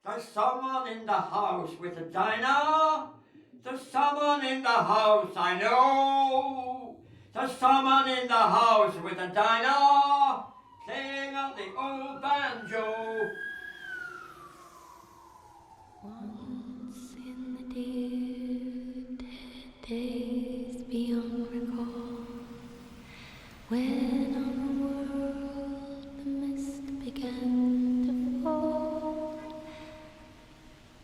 There's someone in the house with a diner. There's someone in the house, I know. There's someone in the house with a diner, playing on the old banjo. Once in the dear dead days beyond recall, when on the world the mist began to fall,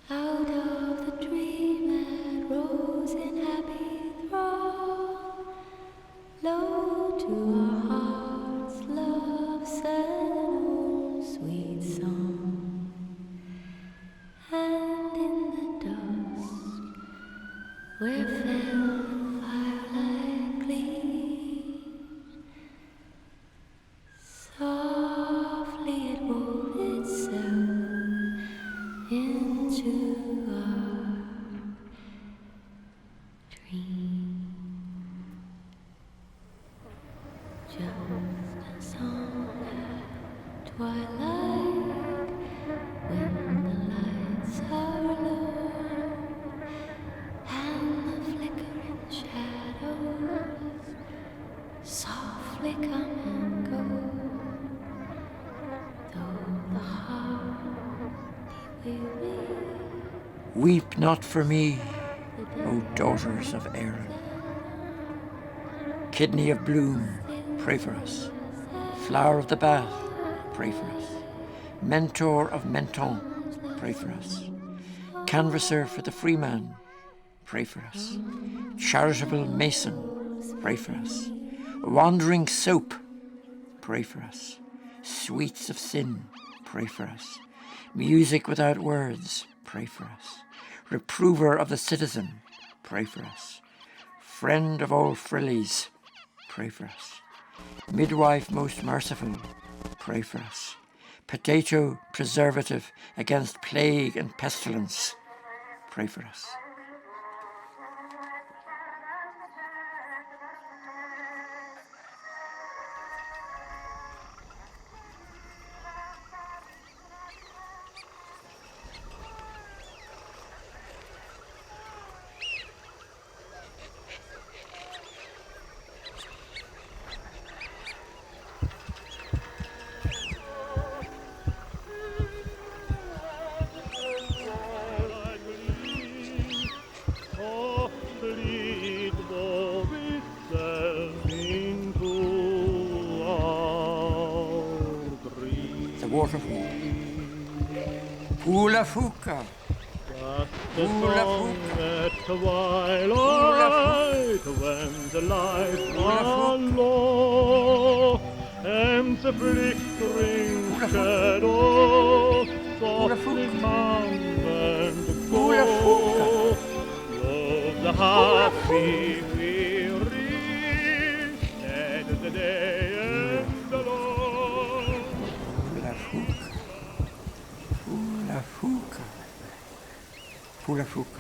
out of the dream that rose in happy thrall, low to our hearts love sang an old sweet song, and in the dusk where fell the firelight gleam, softly it wove itself into our dream. Just a song at twilight, when the lights are low and the flickering shadows softly come and go, though the heart be weary. Weep not for me, O daughters of Erin. Kidney of bloom, pray for us. Flower of the bath, pray for us. Mentor of Menton, pray for us. Canvasser for the free man, pray for us. Charitable mason, pray for us. Wandering soap, pray for us. Sweets of sin, pray for us. Music without words, pray for us. Reprover of the citizen, pray for us. Friend of all frillies, pray for us. Midwife most merciful, pray for us. Potato preservative against plague and pestilence, pray for us. Waterfall. Hula fuka. Hula fuka. Twilight, when the lights are low, and the flickering shadows softly come and go. Love the happy weary, dead of the day and the Lord. Hula fuka.